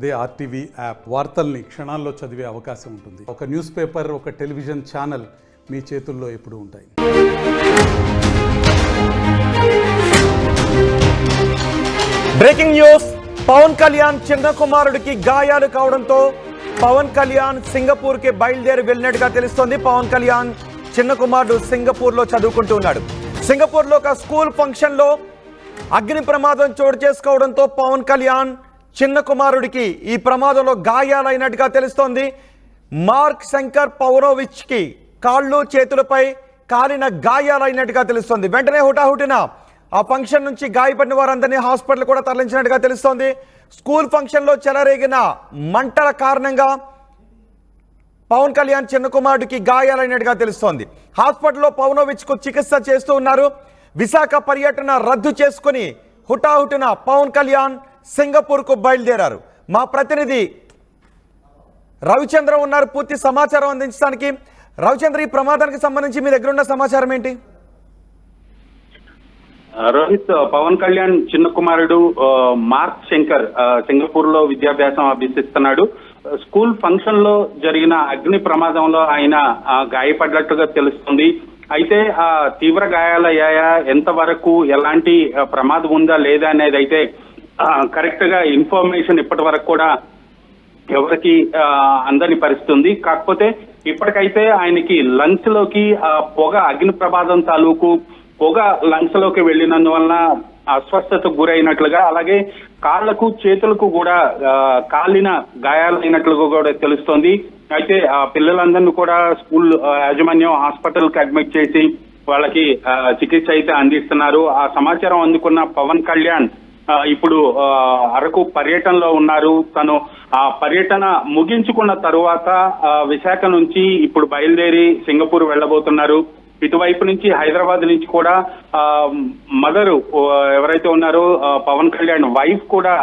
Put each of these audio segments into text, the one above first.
అదే RTV app వార్తల్ని క్షణాల్లో చదివే అవకాశం ఉంటుంది. ఒక న్యూస్ పేపర్, ఒక టెలివిజన్ ఛానల్ మీ చేతుల్లో ఎప్పుడూ ఉంటాయి. Breaking news. పవన్ కళ్యాణ్ చిన్న కుమారుడికి గాయాలు కావడంతో పవన్ కళ్యాణ్ సింగపూర్ కి బయలుదేరి వెళ్ళినట్టుగా తెలుస్తోంది. పవన్ కళ్యాణ్ చిన్న కుమారుడు సింగపూర్ లో చదువుకుంటూ ఉన్నాడు. సింగపూర్ లో ఒక స్కూల్ ఫంక్షన్ లో అగ్ని ప్రమాదం చోటు చేసుకోవడంతో పవన్ కళ్యాణ్ చిన్న కుమారుడికి ఈ ప్రమాదంలో గాయాలైనట్టుగా తెలుస్తోంది. మార్క్ శంకర్ పౌరోవిచ్ కి కాళ్ళు చేతులపై కాలిన గాయాలైనట్టుగా తెలుస్తోంది. వెంటనే హుటాహుటిన ఆ ఫంక్షన్ నుంచి గాయపడిన వారందరినీ హాస్పిటల్ కూడా తరలించినట్టుగా తెలుస్తోంది. స్కూల్ ఫంక్షన్ లో చెలరేగిన మంటల కారణంగా పవన్ కళ్యాణ్ చిన్న కుమారుడికి గాయాలైనట్టుగా తెలుస్తోంది. హాస్పిటల్లో పౌనోవిచ్ కు చికిత్స చేస్తూ ఉన్నారు. విశాఖ పర్యటన రద్దు చేసుకుని హుటాహుటిన పవన్ కళ్యాణ్ సింగపూర్ కు బయలుదేరారు. మా ప్రతినిధి రవిచంద్ర ఉన్నారు పూర్తి సమాచారం అందించడానికి. రవిచంద్ర, ఈ ప్రమాదానికి సంబంధించి మీ దగ్గర ఉన్న సమాచారం ఏంటి? రోహిత్, పవన్ కళ్యాణ్ చిన్న కుమారుడు మార్క్ శంకర్ సింగపూర్ లో విద్యాభ్యాసం అభ్యసిస్తున్నాడు. స్కూల్ ఫంక్షన్ లో జరిగిన అగ్ని ప్రమాదంలో ఆయన గాయపడ్డట్టుగా తెలుస్తుంది. అయితే తీవ్ర గాయాలయ్యాయా, ఎంతవరకు ఎలాంటి ప్రమాదం ఉందా లేదా అనేది అయితే కరెక్ట్ గా ఇన్ఫర్మేషన్ ఇప్పటి వరకు కూడా ఎవరికి అందని పరిస్థితుంది. కాకపోతే ఇప్పటికైతే ఆయనకి లంగ్స్ లోకి పొగ, అగ్ని ప్రమాదం తాలూకు పొగ లంగ్స్ లోకి వెళ్ళినందువలన అస్వస్థతకు గురైనట్లుగా, అలాగే కాళ్లకు చేతులకు కూడా కాలిన గాయాలైనట్లుగా కూడా తెలుస్తోంది. అయితే ఆ పిల్లలందరినీ కూడా స్కూల్ యాజమాన్యం హాస్పిటల్ కి అడ్మిట్ చేసి వాళ్ళకి చికిత్స అయితే అందిస్తున్నారు. ఆ సమాచారం అందుకున్న పవన్ కళ్యాణ్ ఇప్పుడు అరకు పర్యటనలో ఉన్నారు. తను ఆ పర్యటన ముగించుకున్న తరువాత విశాఖ నుంచి ఇప్పుడు బయలుదేరి సింగపూర్ వెళ్ళబోతున్నారు. ఇటువైపు నుంచి హైదరాబాద్ నుంచి కూడా మదరు ఎవరైతే ఉన్నారో పవన్ కళ్యాణ్ వైఫ్ కూడా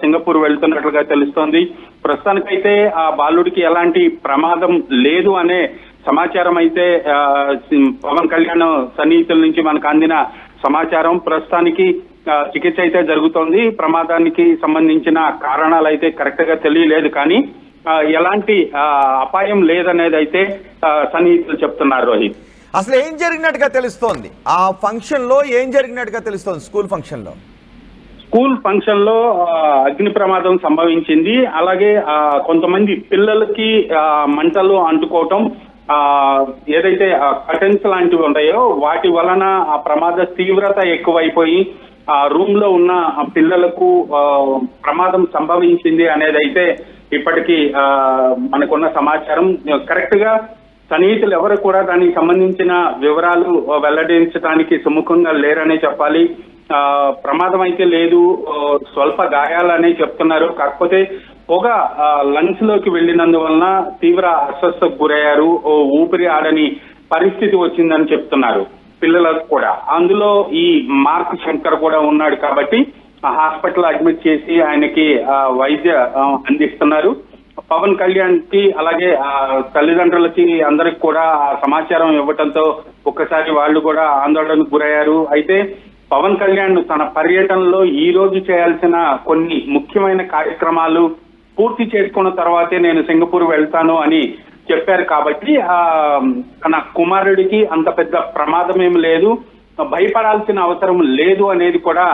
సింగపూర్ వెళ్తున్నట్లుగా తెలుస్తోంది. ప్రస్తుతానికైతే ఆ బాలుడికి ఎలాంటి ప్రమాదం లేదు అనే సమాచారం అయితే పవన్ కళ్యాణ్ సన్నిహితుల నుంచి మనకు అందిన సమాచారం. ప్రస్తుతానికి చికిత్స అయితే జరుగుతోంది. ప్రమాదానికి సంబంధించిన కారణాలు అయితే కరెక్ట్ గా తెలియలేదు, కానీ ఎలాంటి అపాయం లేదనేది అయితే సన్నిహితులు చెప్తున్నారు. రోహిత్, అసలు ఏం జరిగినట్టుగా తెలుస్తోంది? ఆ ఫంక్షన్ లో ఏం జరిగినట్టుగా తెలుస్తోంది? స్కూల్ ఫంక్షన్ లో అగ్ని ప్రమాదం సంభవించింది. అలాగే కొంతమంది పిల్లలకి మంటలు అంటుకోవటం, ఏదైతే కర్టెన్స్ లాంటివి ఉంటాయో వాటి వలన ఆ ప్రమాద తీవ్రత ఎక్కువైపోయి ఆ రూమ్ లో ఉన్న పిల్లలకు ప్రమాదం సంభవించింది అనేది అయితే ఇప్పటికీ మనకున్న సమాచారం. కరెక్ట్ గా సన్నిహితులు ఎవరు కూడా దానికి సంబంధించిన వివరాలు వెల్లడించడానికి సుముఖంగా లేరనే చెప్పాలి. ప్రమాదం అయితే లేదు, స్వల్ప గాయాలనే చెప్తున్నారు. కాకపోతే పొగ లంగ్స్ లోకి వెళ్ళినందువలన తీవ్ర అస్వస్థకు గురయ్యారు, ఊపిరి ఆడని పరిస్థితి వచ్చిందని చెప్తున్నారు పిల్లలకు కూడా. అందులో ఈ మార్క్ శంకర్ కూడా ఉన్నాడు కాబట్టి హాస్పిటల్ అడ్మిట్ చేసి ఆయనకి వైద్య అందిస్తున్నారు. పవన్ కళ్యాణ్ కి అలాగే తల్లిదండ్రులకి అందరికి కూడా సమాచారం ఇవ్వటంతో ఒక్కసారి వాళ్ళు కూడా ఆందోళనకు గురయ్యారు. అయితే పవన్ కళ్యాణ్ తన పర్యటనలో ఈ రోజు చేయాల్సిన కొన్ని ముఖ్యమైన కార్యక్రమాలు పూర్తి చేసుకున్న తర్వాతే నేను సింగపూర్ వెళ్తాను అని చెప్పారు. కాబట్టి తన కుమారుడికి అంత పెద్ద ప్రమాదం ఏమి లేదు, భయపడాల్సిన అవసరం లేదు అనేది కూడా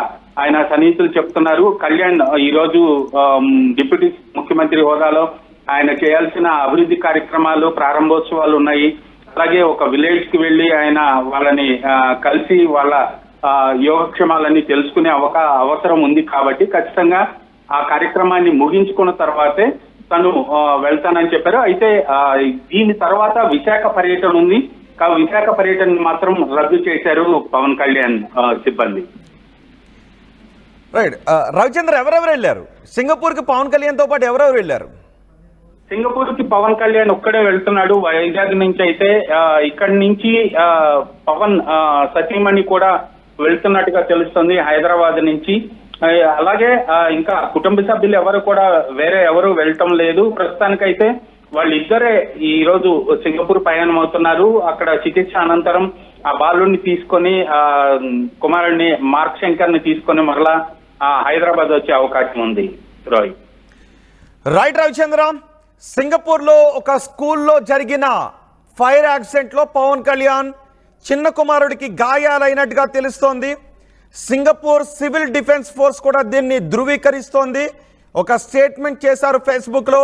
ఆయన సన్నిహితులు చెప్తున్నారు. కళ్యాణ్ ఈ రోజు డిప్యూటీ ముఖ్యమంత్రి హోదాలో ఆయన చేయాల్సిన అభివృద్ధి కార్యక్రమాలు, ప్రారంభోత్సవాలు ఉన్నాయి. అలాగే ఒక విలేజ్ కి వెళ్లి ఆయన వాళ్ళని కలిసి వాళ్ళ యోగక్షేమాలన్నీ తెలుసుకునే అవసరం ఉంది. కాబట్టి ఖచ్చితంగా ఆ కార్యక్రమాన్ని ముగించుకున్న తర్వాతే తను వెళ్తానని చెప్పారు. అయితే దీని తర్వాత విశాఖ పర్యటన ఉంది. విశాఖ పర్యటన మాత్రం రద్దు చేశారు పవన్ కళ్యాణ్ సిబ్బంది. రైట్. రవిచంద్ర, ఎవరెవరు వెళ్ళారు సింగపూర్ కి? పవన్ కళ్యాణ్ తో పాటు ఎవరెవరు వెళ్ళారు? సింగపూర్ కి పవన్ కళ్యాణ్ ఒక్కడే వెళ్తున్నాడు వైజాగ్ నుంచి. అయితే ఇక్కడి నుంచి పవన్ సతీమణి కూడా వెళ్తున్నట్టుగా తెలుస్తుంది హైదరాబాద్ నుంచి. అలాగే ఇంకా కుటుంబ సభ్యులు ఎవరు కూడా వేరే ఎవరు వెళ్ళటం లేదు. ప్రస్తుతానికైతే వాళ్ళిద్దరే ఈ రోజు సింగపూర్ ప్రయాణం అవుతున్నారు. అక్కడ చికిత్స అనంతరం ఆ బాలుడిని తీసుకొని కుమారుడిని మార్క్ శంకర్ ని తీసుకొని మరలా హైదరాబాద్ వచ్చే అవకాశం ఉంది. రోహిత్, రైట్ రవిచంద్ర, సింగపూర్లో ఒక స్కూల్లో జరిగిన ఫైర్ యాక్సిడెంట్లో పవన్ కళ్యాణ్ చిన్న కుమారుడికి గాయాలైనట్టుగా తెలుస్తోంది. సింగపూర్ సివిల్ డిఫెన్స్ ఫోర్స్ కూడా దీన్ని ధృవీకరిస్తోంది. ఒక స్టేట్మెంట్ చేశారు ఫేస్బుక్లో.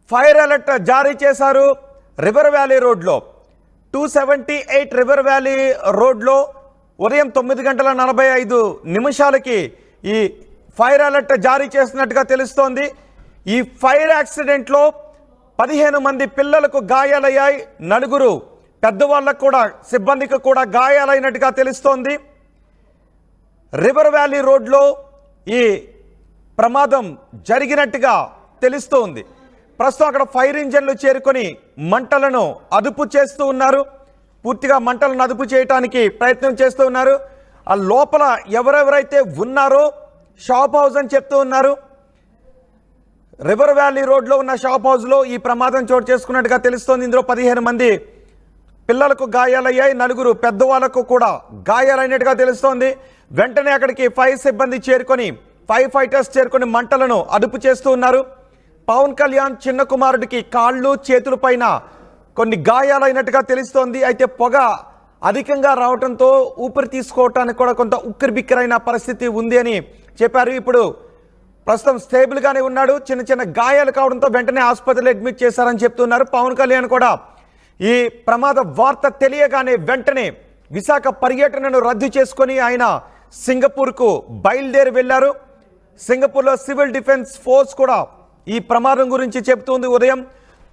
ఫైర్ అలర్ట్ జారీ చేశారు. రివర్ వ్యాలీ రోడ్లో 278 రివర్ వ్యాలీ రోడ్లో ఉదయం 9:45 ఈ ఫైర్ అలర్ట్ జారీ చేసినట్టుగా తెలుస్తోంది. ఈ ఫైర్ యాక్సిడెంట్లో 15 మంది పిల్లలకు గాయాలయ్యాయి. 4 పెద్దవాళ్ళకు కూడా, సిబ్బందికి కూడా గాయాలైనట్టుగా తెలుస్తోంది. రివర్ వ్యాలీ రోడ్లో ఈ ప్రమాదం జరిగినట్టుగా తెలుస్తోంది. ప్రస్తుతం అక్కడ ఫైర్ ఇంజన్లు చేరుకొని మంటలను అదుపు చేస్తూ ఉన్నారు. పూర్తిగా మంటలను అదుపు చేయడానికి ప్రయత్నం చేస్తూ ఉన్నారు. ఆ లోపల ఎవరెవరైతే ఉన్నారో షాప్ హౌస్ అని చెప్తూ ఉన్నారు. రివర్ వ్యాలీ రోడ్లో ఉన్న షాప్ హౌస్లో ఈ ప్రమాదం చోటు చేసుకున్నట్టుగా తెలుస్తోంది. ఇందులో 15 మంది పిల్లలకు గాయాలయ్యాయి. 4 పెద్దవాళ్లకు కూడా గాయాలైనట్టుగా తెలుస్తోంది. వెంటనే అక్కడికి ఫైర్ సిబ్బంది చేరుకొని, ఫైర్ ఫైటర్స్ చేరుకొని మంటలను అదుపు చేస్తూ ఉన్నారు. పవన్ కళ్యాణ్ చిన్న కుమారుడికి కాళ్ళు చేతుల పైన కొన్ని గాయాలైనట్టుగా తెలుస్తోంది. అయితే పొగ అధికంగా రావడంతో ఊపిరి తీసుకోవటానికి కూడా కొంత ఉక్కిరిబిక్కిరైన పరిస్థితి ఉంది అని చెప్పారు. ఇప్పుడు ప్రస్తుతం స్టేబుల్గానే ఉన్నాడు. చిన్న చిన్న గాయాలు కావడంతో వెంటనే ఆసుపత్రిలో అడ్మిట్ చేశారని చెప్తున్నారు. పవన్ కళ్యాణ్ కూడా ఈ ప్రమాద వార్త తెలియగానే వెంటనే విశాఖ పర్యటనను రద్దు చేసుకొని ఆయన సింగపూర్కు బయలుదేరి వెళ్ళారు. సింగపూర్లో సివిల్ డిఫెన్స్ ఫోర్స్ కూడా ఈ ప్రమాదం గురించి చెబుతుంది. ఉదయం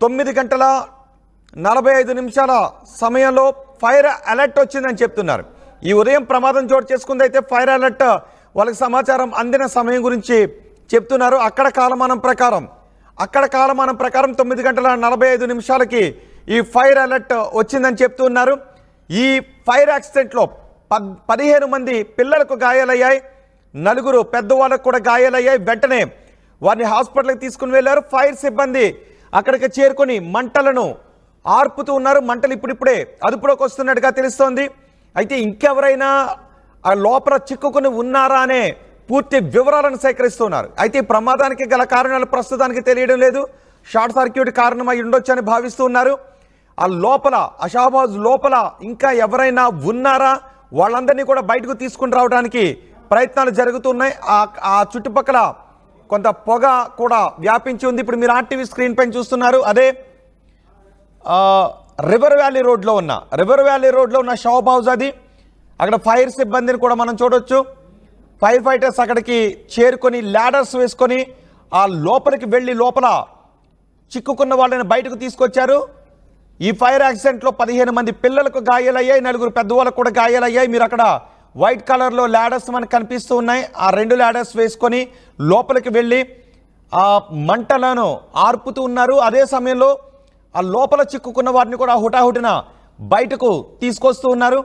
9:45 సమయంలో ఫైర్ అలర్ట్ వచ్చిందని చెప్తున్నారు. ఈ ఉదయం ప్రమాదం చోటు చేసుకుంది. అయితే ఫైర్ అలర్ట్ వాళ్ళకి సమాచారం అందిన సమయం గురించి చెప్తున్నారు. అక్కడ కాలమానం ప్రకారం 9:45 ఈ ఫైర్ అలర్ట్ వచ్చిందని చెప్తున్నారు. ఈ ఫైర్ యాక్సిడెంట్లో 15 మంది పిల్లలకు గాయాలయ్యాయి. 4 పెద్దవాళ్ళకు కూడా గాయాలయ్యాయి. వెంటనే వారిని హాస్పిటల్కి తీసుకుని వెళ్ళారు. ఫైర్ సిబ్బంది అక్కడికి చేరుకొని మంటలను ఆర్పుతూ ఉన్నారు. మంటలు ఇప్పుడిప్పుడే అదుపులోకి వస్తున్నట్టుగా తెలుస్తోంది. అయితే ఇంకెవరైనా ఆ లోపల చిక్కుకుని ఉన్నారా అనే పూర్తి వివరాలను సేకరిస్తున్నారు. అయితే ఈ ప్రమాదానికి గల కారణాలు ప్రస్తుతానికి తెలియడం లేదు. షార్ట్ సర్క్యూట్ కారణమై ఉండొచ్చు అని భావిస్తూ ఉన్నారు. ఆ లోపల, ఆ షాప్ హౌస్ లోపల ఇంకా ఎవరైనా ఉన్నారా, వాళ్ళందరినీ కూడా బయటకు తీసుకుని రావడానికి ప్రయత్నాలు జరుగుతున్నాయి. ఆ చుట్టుపక్కల కొంత పొగ కూడా వ్యాపించి ఉంది. ఇప్పుడు మీరు ఆర్టీవీ స్క్రీన్ పైన చూస్తున్నారు. అదే రివర్ వ్యాలీ రోడ్లో ఉన్న షాప్ హౌస్ అది. అక్కడ ఫైర్ సిబ్బందిని కూడా మనం చూడొచ్చు. ఫైర్ ఫైటర్స్ అక్కడికి చేరుకొని ల్యాడర్స్ వేసుకొని ఆ లోపలికి వెళ్ళి లోపల చిక్కుకున్న వాళ్ళని బయటకు తీసుకొచ్చారు. ఈ ఫైర్ యాక్సిడెంట్లో 15 మంది పిల్లలకు గాయాలయ్యాయి. 4 పెద్దవాళ్ళకు కూడా గాయాలయ్యాయి. మీరు అక్కడ వైట్ కలర్లో ల్యాడర్స్ మనకు కనిపిస్తూ ఉన్నాయి. ఆ 2 ల్యాడర్స్ వేసుకొని లోపలికి వెళ్ళి ఆ మంటలను ఆర్పుతూ ఉన్నారు. అదే సమయంలో ఆ లోపల చిక్కుకున్న వారిని కూడా హుటాహుటిన బయటకు తీసుకొస్తూ ఉన్నారు.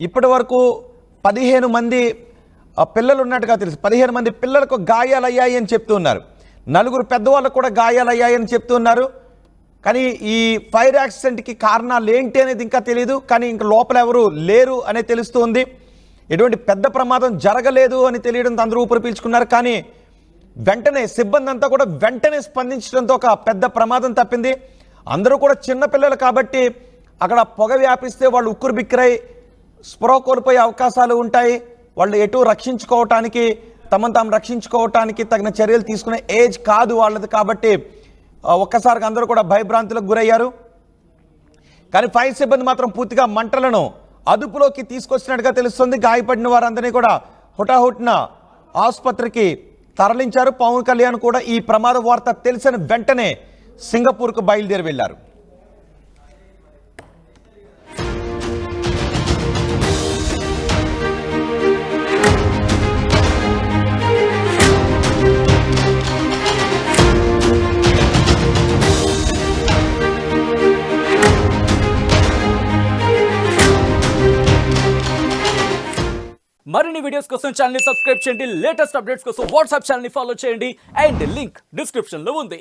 ఇప్పటి వరకు 15 మంది పిల్లలు ఉన్నట్టుగా తెలుసు. 15 మంది పిల్లలకు గాయాలయ్యాయి అని చెప్తూ ఉన్నారు. 4 పెద్దవాళ్ళకు కూడా గాయాలయ్యాయి అని చెప్తూ ఉన్నారు. కానీ ఈ ఫైర్ యాక్సిడెంట్కి కారణాలు ఏంటి అనేది ఇంకా తెలియదు. కానీ ఇంక లోపల ఎవరు లేరు అనే తెలుస్తుంది. ఎటువంటి పెద్ద ప్రమాదం జరగలేదు అని తెలియడంతో అందరూ ఊపిరి పీల్చుకున్నారు. కానీ వెంటనే సిబ్బంది అంతా కూడా వెంటనే స్పందించడంతో ఒక పెద్ద ప్రమాదం తప్పింది. అందరూ కూడా చిన్నపిల్లలు కాబట్టి అక్కడ పొగ వ్యాపిస్తే వాళ్ళు ఉక్కురు బిక్కిరై స్పృహ కోల్పోయే అవకాశాలు ఉంటాయి. వాళ్ళు ఎటు రక్షించుకోవటానికి, తమను తాము రక్షించుకోవటానికి తగిన చర్యలు తీసుకునే ఏజ్ కాదు వాళ్ళది. కాబట్టి ఒక్కసారిగా అందరూ కూడా భయభ్రాంతులకు గురయ్యారు. కానీ ఫైర్ సిబ్బంది మాత్రం పూర్తిగా మంటలను అదుపులోకి తీసుకొచ్చినట్టుగా తెలుస్తుంది. గాయపడిన వారందరినీ కూడా హుటాహుటిన ఆసుపత్రికి తరలించారు. పవన్ కళ్యాణ్ కూడా ఈ ప్రమాద వార్త తెలిసిన వెంటనే సింగపూర్కు బయలుదేరి వెళ్లారు. మరిన్ని వీడియోస్ కోసం ఛానల్ ని సబ్స్క్రైబ్ చేయండి. లేటెస్ట్ అప్డేట్స్ కోసం వాట్సాప్ ఛానల్ ని ఫాలో చేయండి. అండ్ లింక్ డిస్క్రిప్షన్ లో ఉంది.